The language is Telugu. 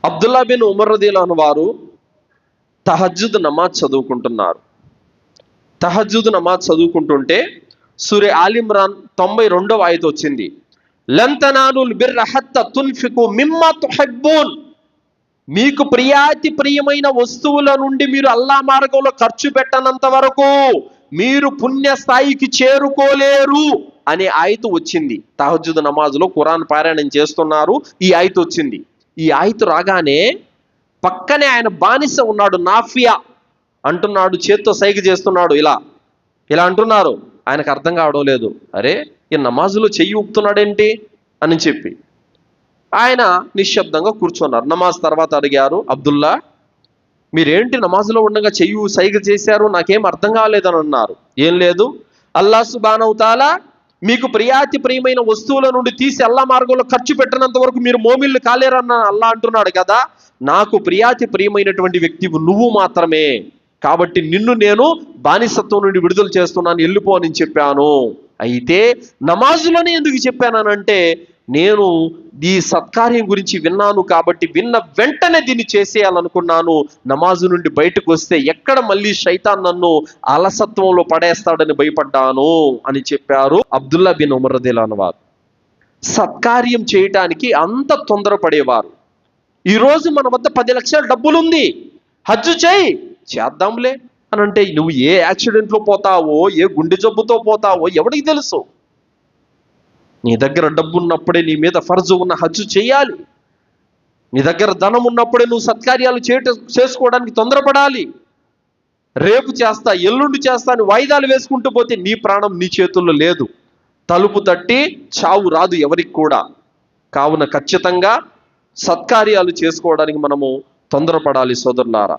అబ్దుల్లా బిన్ ఉమర్ రదియల్లాహు వారు తహజ్జుద్ నమాజ్ చదువుకుంటున్నారు. తహజ్జుద్ నమాజ్ చదువుకుంటుంటే సూరే ఆల్ ఇమ్రాన్ 92వ ఆయత వచ్చింది. లన్ తనాలుల్ బిర్ర హత్తా తున్ఫికు మిమ్మా తుహిబ్బూన్. మీకు ప్రియమైన వస్తువుల నుండి మీరు అల్లా మార్గంలో ఖర్చు పెట్టనంత వరకు మీరు పుణ్య స్థాయికి చేరుకోలేరు అనే ఆయత వచ్చింది. తహజ్జుద్ నమాజ్లో ఖురాన్ పారాయణం చేస్తున్నారు, ఈ ఆయత వచ్చింది. ఈ ఆయత రాగానే పక్కనే ఆయన బానిస ఉన్నాడు, నాఫియా అంటున్నాడు, చేత్తో సైగ చేస్తున్నాడు, ఇలా ఇలా అంటున్నారు. ఆయనకు అర్థం కావడం లేదు. అరే, ఈ నమాజులో చెయ్యి ఊపుతున్నాడేంటి అని చెప్పి ఆయన నిశ్శబ్దంగా కూర్చున్నారు. నమాజ్ తర్వాత అడిగారు, అబ్దుల్లా మీరేంటి నమాజులో ఉండగా చెయ్యి సైగ చేశారు, నాకేం అర్థం కాలేదని అన్నారు. ఏం లేదు, అల్లాహ్ సుబ్హానహు తఆలా మీకు ప్రియమైన వస్తువుల నుండి తీసి అల్లా మార్గంలో ఖర్చు పెట్టినంత వరకు మీరు మోమిన్లు కాలేరన్న అల్లా అంటున్నాడు కదా. నాకు ప్రియమైనటువంటి వ్యక్తివి నువ్వు మాత్రమే, కాబట్టి నిన్ను నేను బానిసత్వం నుండి విడుదల చేస్తున్నాను, వెళ్ళిపో అని చెప్పాను. అయితే నమాజులోనే ఎందుకు చెప్పానంటే, నేను ఈ సత్కార్యం గురించి విన్నాను కాబట్టి విన్న వెంటనే దీన్ని చేసేయాలనుకున్నాను. నమాజు నుండి బయటకు వస్తే ఎక్కడ మళ్ళీ శైతాన్ నన్ను అలసత్వంలో పడేస్తాడని భయపడ్డాను అని చెప్పారు అబ్దుల్లా బిన్ ఉమర్ రదియల్లాహు వారు. సత్కార్యం చేయటానికి అంత తొందరపడేవారు. ఈరోజు మన వద్ద 10 లక్షల డబ్బులుంది, హజ్జు చేద్దాంలే అని అంటే నువ్వు ఏ యాక్సిడెంట్లో పోతావో, ఏ గుండె జబ్బుతో పోతావో ఎవడికి తెలుసు? నీ దగ్గర డబ్బు ఉన్నప్పుడే నీ మీద ఫర్జు ఉన్న హజ్జు చేయాలి. నీ దగ్గర ధనం ఉన్నప్పుడే నువ్వు సత్కార్యాలు చేసుకోవడానికి తొందరపడాలి. రేపు చేస్తా, ఎల్లుండి చేస్తా అని వాయిదాలు వేసుకుంటూ పోతే నీ ప్రాణం నీ చేతుల్లో లేదు. తలుపు తట్టి చావు రాదు ఎవరికి కూడా. కావున ఖచ్చితంగా సత్కార్యాలు చేసుకోవడానికి మనము తొందరపడాలి సోదరులారా.